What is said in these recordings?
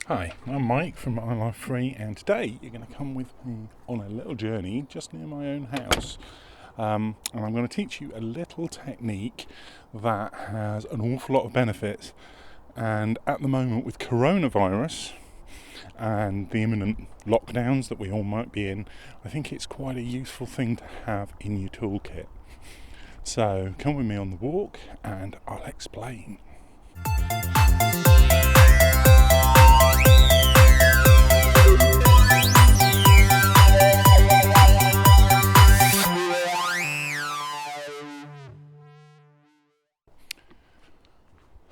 Hi, I'm Mike from iLife3, and today you're going to come with me on a little journey just near my own house. And I'm going to teach you a little technique that has an awful lot of benefits. And at the moment, with coronavirus and the imminent lockdowns that we all might be in, I think it's quite a useful thing to have in your toolkit. So come with me on the walk and I'll explain.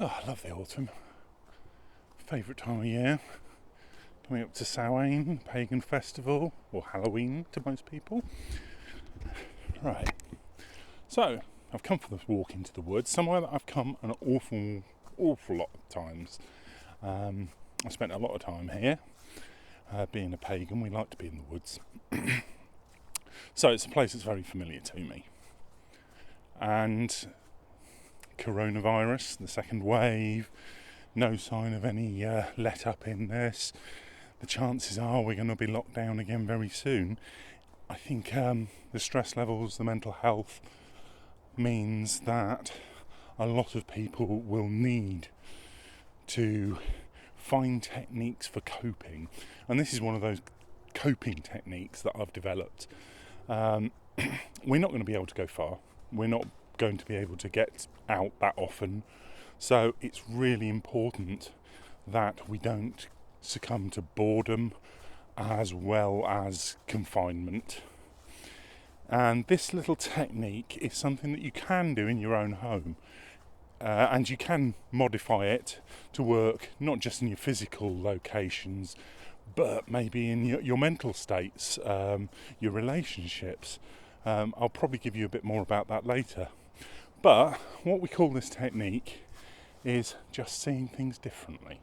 Oh, I love the autumn. Favourite time of year. Coming up to Samhain, pagan festival, or Halloween to most people. Right, so I've come for this walk into the woods, somewhere that I've come an awful lot of times. I spent a lot of time here. Being a pagan, we like to be in the woods. So it's a place that's very familiar to me. And coronavirus, the second wave, no sign of any let up in this. The chances are we're going to be locked down again very soon. I think the stress levels, the mental health means that a lot of people will need to find techniques for coping. And this is one of those coping techniques that I've developed. We're not going to be able to go far. We're not going to be able to get out that often. So it's really important that we don't succumb to boredom as well as confinement. And this little technique is something that you can do in your own home. And you can modify it to work not just in your physical locations, but maybe in your mental states, your relationships. I'll probably give you a bit more about that later. But what we call this technique is just seeing things differently.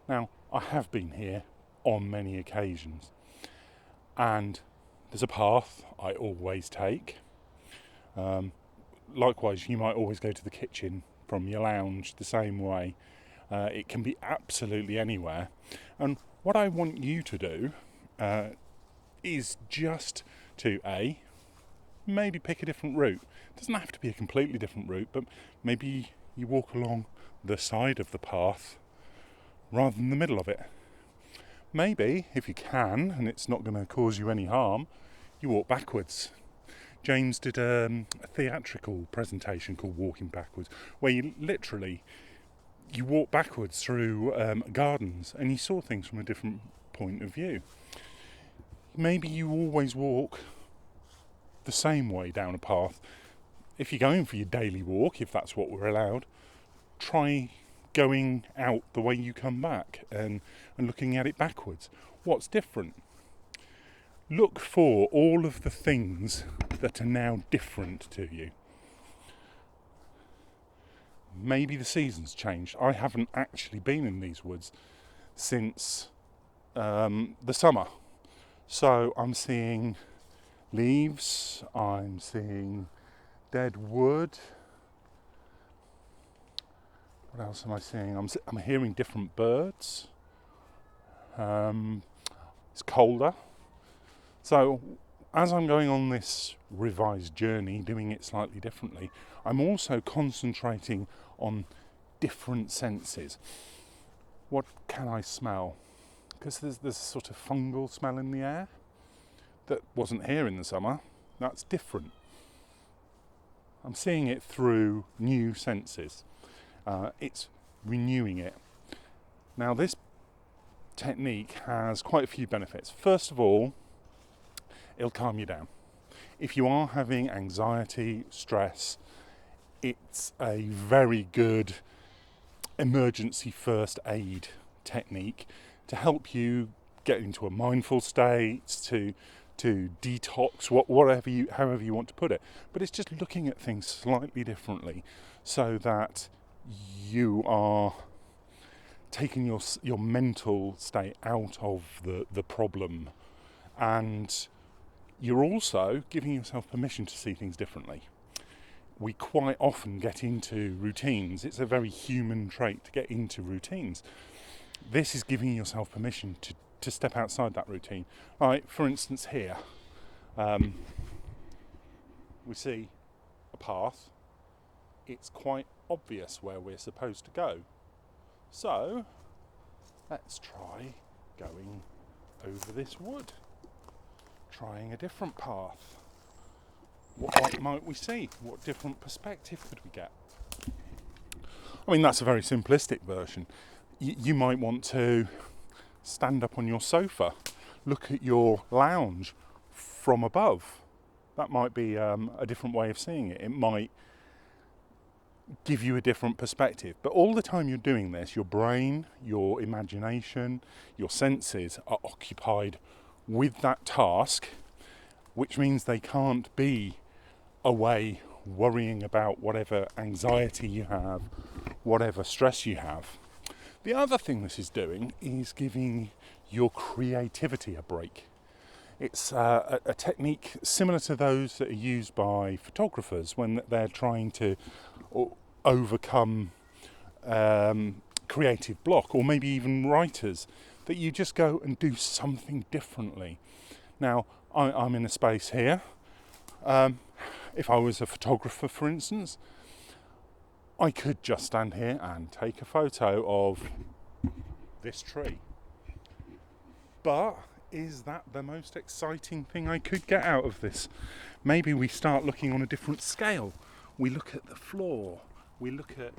Now, I have been here on many occasions, and there's a path I always take. Likewise, you might always go to the kitchen from your lounge the same way. It can be absolutely anywhere. And what I want you to do is just to maybe pick a different route. It doesn't have to be a completely different route, but maybe you walk along the side of the path rather than the middle of it. Maybe, if you can, and it's not going to cause you any harm, you walk backwards. James did a theatrical presentation called Walking Backwards, where you walk backwards through gardens and you saw things from a different point of view. Maybe you always walk the same way down a path. If you're going for your daily walk, if that's what we're allowed, try going out the way you come back and looking at it backwards. What's different? Look for all of the things that are now different to you. Maybe the season's changed. I haven't actually been in these woods since the summer. So I'm seeing leaves, I'm seeing dead wood. What else am I seeing? I'm hearing different birds. It's colder. So as I'm going on this revised journey, doing it slightly differently, I'm also concentrating on different senses. What can I smell? Because there's a sort of fungal smell in the air that wasn't here in the summer. That's different. I'm seeing it through new senses. It's renewing it. Now, this technique has quite a few benefits. First of all, it'll calm you down. If you are having anxiety, stress, it's a very good emergency first aid technique to help you get into a mindful state, to detox, however you want to put it. But it's just looking at things slightly differently so that you are taking your mental state out of the problem, and you're also giving yourself permission to see things differently. We quite often get into routines. It's a very human trait to get into routines. this is giving yourself permission to step outside that routine. Right, for instance here, we see a path. It's quite obvious where we're supposed to go. So, let's try going over this wood. Trying a different path. What might we see? What different perspective could we get? I mean, that's a very simplistic version. You might want to stand up on your sofa, look at your lounge from above. That might be a different way of seeing it. It might give you a different perspective. But all the time you're doing this, your brain, your imagination, your senses are occupied with that task, which means they can't be away worrying about whatever anxiety you have, whatever stress you have. The other thing this is doing is giving your creativity a break. It's a technique similar to those that are used by photographers when they're trying to overcome creative block, or maybe even writers, that you just go and do something differently. Now, I'm in a space here. If I was a photographer, for instance, I could just stand here and take a photo of this tree. But is that the most exciting thing I could get out of this? Maybe we start looking on a different scale. We look at the floor. We look at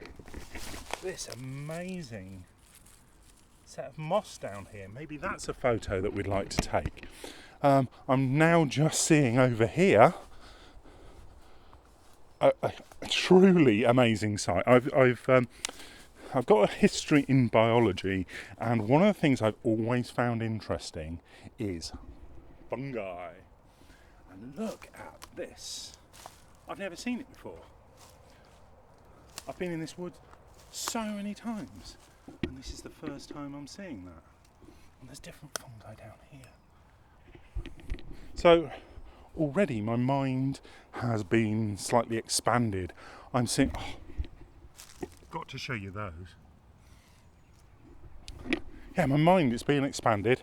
this amazing set of moss down here. Maybe that's a photo that we'd like to take. I'm now just seeing over here a truly amazing sight. I've got a history in biology, and one of the things I've always found interesting is fungi. And look at this. I've never seen it before. I've been in this wood so many times, and this is the first time I'm seeing that. And there's different fungi down here. So already my mind has been slightly expanded. I'm seeing... got to show you those. Yeah, my mind is being expanded.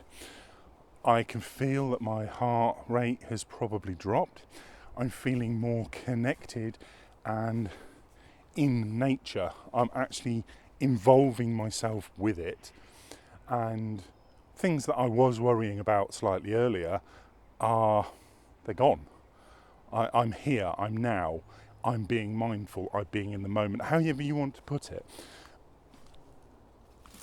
I can feel that my heart rate has probably dropped. I'm feeling more connected and in nature. I'm actually involving myself with it, and things that I was worrying about slightly earlier they're gone. I'm here, I'm now, I'm being mindful, I'm being in the moment, however you want to put it.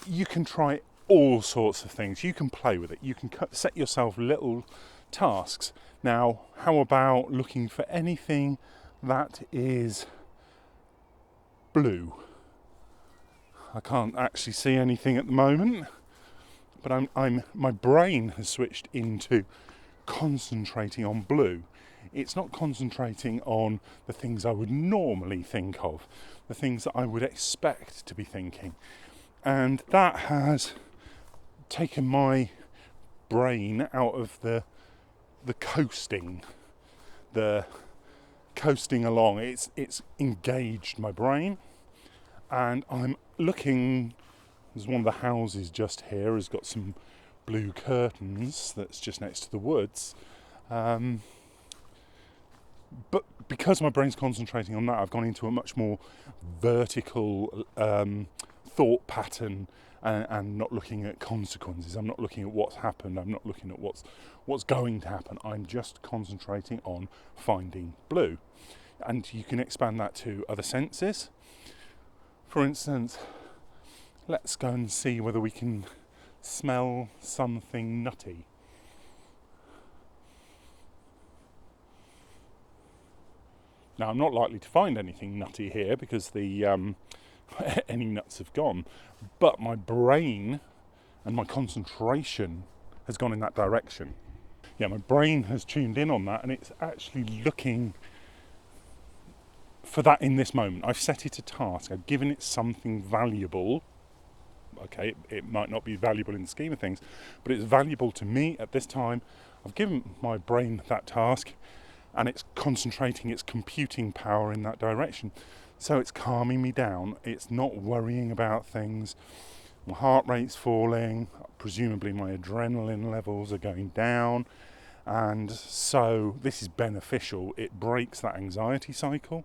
You can try all sorts of things. You can play with it. You can set yourself little tasks. Now, how about looking for anything that is blue? I can't actually see anything at the moment, but my brain has switched into concentrating on blue. It's not concentrating on the things I would normally think of, the things that I would expect to be thinking. And that has taken my brain out of the coasting along. It's engaged my brain, and I'm looking. There's one of the houses just here has got some blue curtains that's just next to the woods. But because my brain's concentrating on that, I've gone into a much more vertical thought pattern, and not looking at consequences. I'm not looking at what's happened. I'm not looking at what's going to happen. I'm just concentrating on finding blue. And you can expand that to other senses. For instance, let's go and see whether we can smell something nutty. Now, I'm not likely to find anything nutty here because the any nuts have gone, but my brain and my concentration has gone in that direction. Yeah, my brain has tuned in on that, and it's actually looking for that in this moment. I've set it a task. I've given it something valuable. Okay, it might not be valuable in the scheme of things, but it's valuable to me at this time. I've given my brain that task, and it's concentrating its computing power in that direction. So it's calming me down. It's not worrying about things. my heart rate's falling, presumably my adrenaline levels are going down, and so this is beneficial. It breaks that anxiety cycle,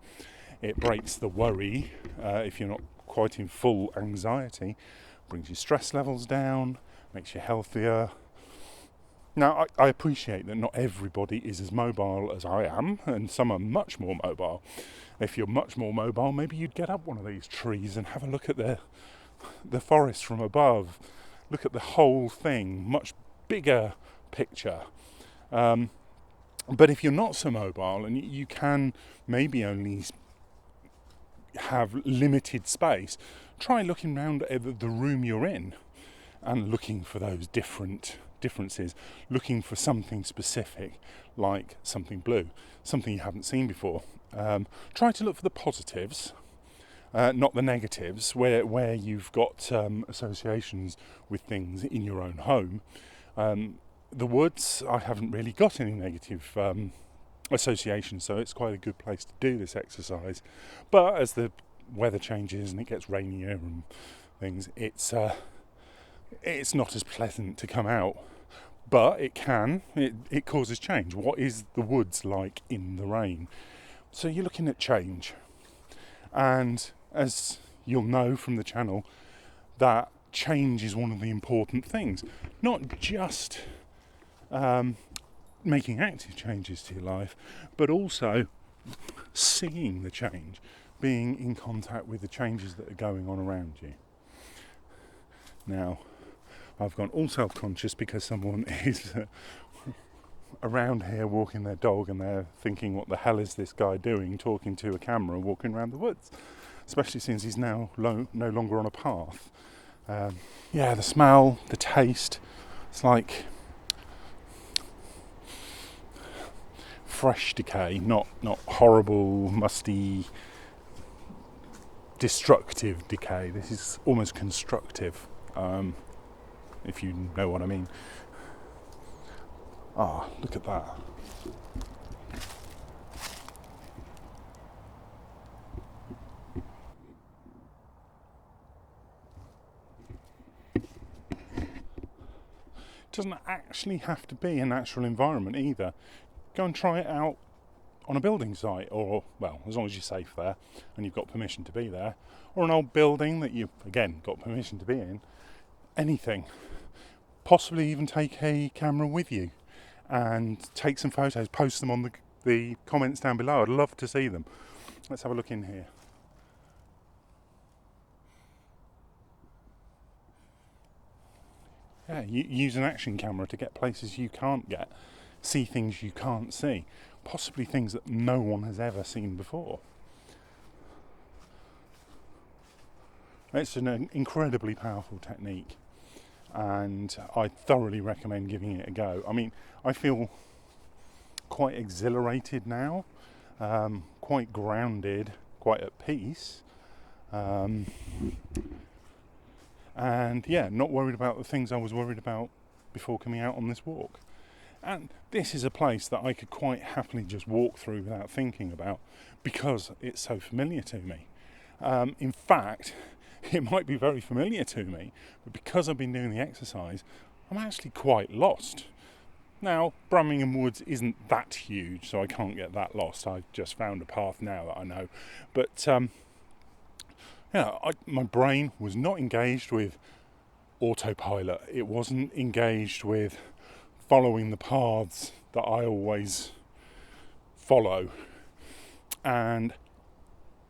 it breaks the worry if you're not quite in full anxiety, brings your stress levels down, makes you healthier. Now, I appreciate that not everybody is as mobile as I am, and some are much more mobile. If you're much more mobile, maybe you'd get up one of these trees and have a look at the forest from above, look at the whole thing, much bigger picture. But if you're not so mobile and you can maybe only have limited space, try looking around at the room you're in and looking for those differences, looking for something specific, like something blue, something you haven't seen before. Try to look for the positives, not the negatives, where you've got associations with things in your own home. The woods, I haven't really got any negative associations, so it's quite a good place to do this exercise. But as the weather changes and it gets rainier and things, it's not as pleasant to come out. But it causes change. What is the woods like in the rain? So you're looking at change. And as you'll know from the channel, that change is one of the important things. Not just making active changes to your life, but also seeing the change, being in contact with the changes that are going on around you. Now, I've gone all self-conscious because someone is around here walking their dog and they're thinking, what the hell is this guy doing, talking to a camera walking around the woods, especially since he's now no longer on a path. The smell, the taste, it's like fresh decay, not horrible, musty, destructive decay. This is almost constructive, if you know what I mean. Look at that. It doesn't actually have to be a natural environment either. Go and try it out on a building site, or, well, as long as you're safe there and you've got permission to be there, or an old building that you've, again, got permission to be in. Anything. Possibly even take a camera with you and take some photos, post them on the comments down below. I'd love to see them. Let's have a look in here. Yeah, use an action camera to get places you can't get, see things you can't see, possibly things that no one has ever seen before. It's an incredibly powerful technique, and I thoroughly recommend giving it a go. I mean, I feel quite exhilarated now, quite grounded, quite at peace, and yeah, not worried about the things I was worried about before coming out on this walk. And this is a place that I could quite happily just walk through without thinking about, because it's so familiar to me. In fact, it might be very familiar to me, but because I've been doing the exercise, I'm actually quite lost. Now, Brammingham Woods isn't that huge, so I can't get that lost. I've just found a path now that I know. But, my brain was not engaged with autopilot. It wasn't engaged with following the paths that I always follow. And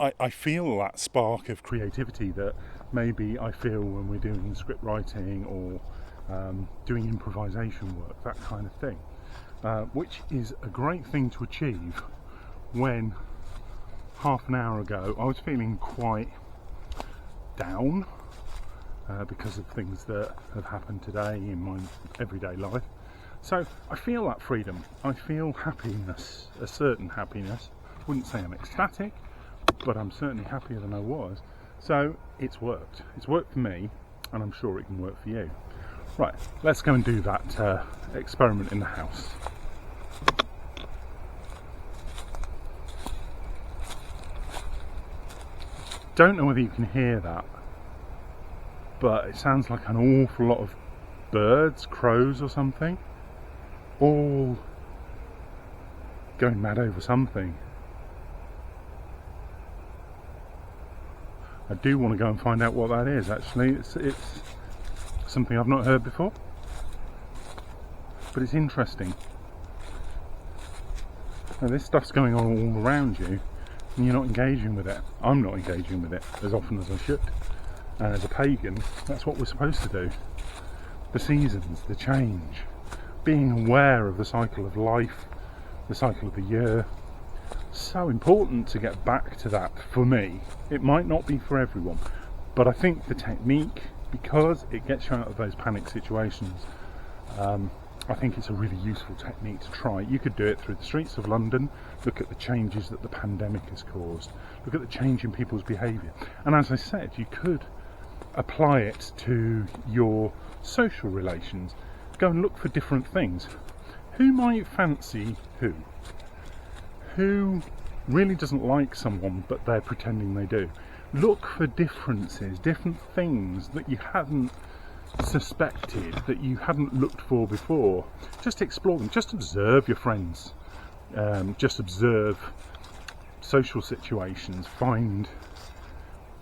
I feel that spark of creativity that maybe I feel when we're doing script writing or doing improvisation work, that kind of thing, which is a great thing to achieve when half an hour ago I was feeling quite down because of things that have happened today in my everyday life. So I feel that freedom, I feel happiness, a certain happiness. Wouldn't say I'm ecstatic, but I'm certainly happier than I was. So it's worked for me, and I'm sure it can work for you. Right, let's go and do that experiment in the house. Don't know whether you can hear that. but it sounds like an awful lot of birds, crows or something, all going mad over something. I do want to go and find out what that is. Actually, it's something I've not heard before, but it's interesting. Now, this stuff's going on all around you and you're not engaging with it. I'm not engaging with it as often as I should, and as a pagan that's what we're supposed to do. The seasons, the change, being aware of the cycle of life, the cycle of the year. So important to get back to that for me. It might not be for everyone, but I think the technique, because it gets you out of those panic situations, I think it's a really useful technique to try. You could do it through the streets of London, look at the changes that the pandemic has caused, look at the change in people's behaviour, and as I said, you could apply it to your social relations. Go and look for different things. Who might fancy who? Who really doesn't like someone but they're pretending they do? Look for differences, different things that you hadn't suspected, that you hadn't looked for before. Just explore them, just observe your friends, just observe social situations, find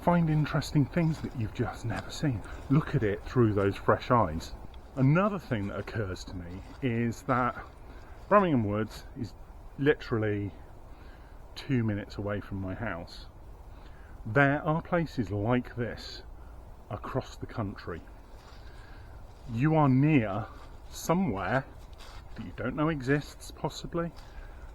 interesting things that you've just never seen. Look at it through those fresh eyes. Another thing that occurs to me is that Birmingham Woods is literally 2 minutes away from my house. There are places like this across the country. You are near somewhere that you don't know exists, possibly,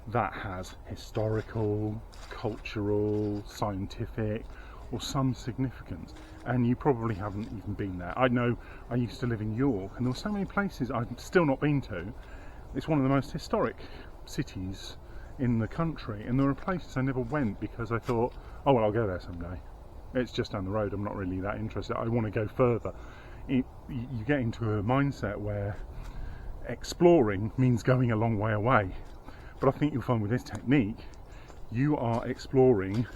that has historical, cultural, scientific, or some significance, and you probably haven't even been there. I know I used to live in York, and there were so many places I've still not been to. It's one of the most historic cities in the country, and there were places I never went because I thought, oh well, I'll go there someday. It's just down the road, I'm not really that interested, I want to go further. You get into a mindset where exploring means going a long way away, but I think you'll find with this technique you are exploring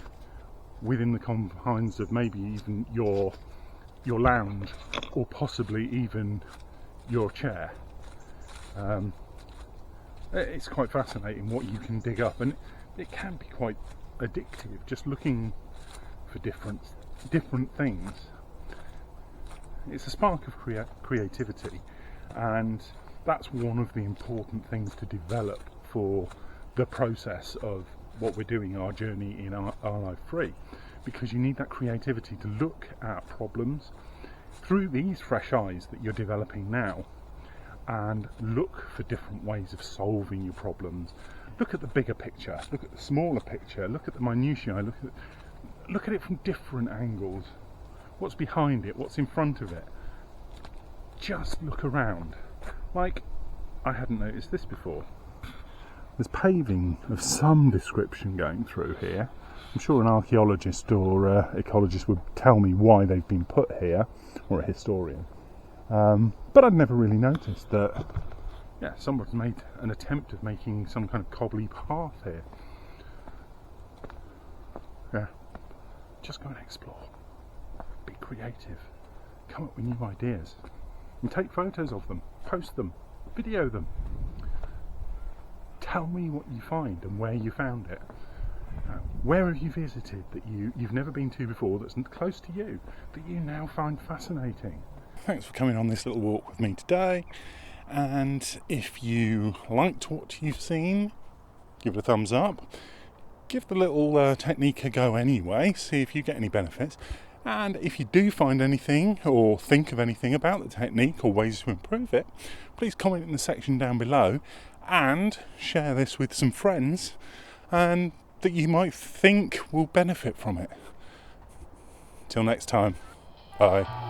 within the confines of maybe even your lounge, or possibly even your chair. It's quite fascinating what you can dig up, and it can be quite addictive, just looking for different things. It's a spark of creativity, and that's one of the important things to develop for the process of what we're doing, our journey in our life free, because you need that creativity to look at problems through these fresh eyes that you're developing now, and look for different ways of solving your problems. Look at the bigger picture, look at the smaller picture, look at the minutiae, look at it from different angles. What's behind it, what's in front of it? Just look around. Like, I hadn't noticed this before. There's paving of some description going through here. I'm sure an archaeologist or ecologist would tell me why they've been put here, or a historian. But I'd never really noticed that, yeah, someone's made an attempt of making some kind of cobbly path here. Yeah, just go and explore. Be creative. Come up with new ideas. And take photos of them, post them, video them. Tell me what you find and where you found it. Where have you visited that you've never been to before, that's close to you, that you now find fascinating? Thanks for coming on this little walk with me today, and if you liked what you've seen, give it a thumbs up. Give the little technique a go anyway, see if you get any benefits, and if you do find anything or think of anything about the technique or ways to improve it, please comment in the section down below and share this with some friends and that you might think will benefit from it. Till next time, bye.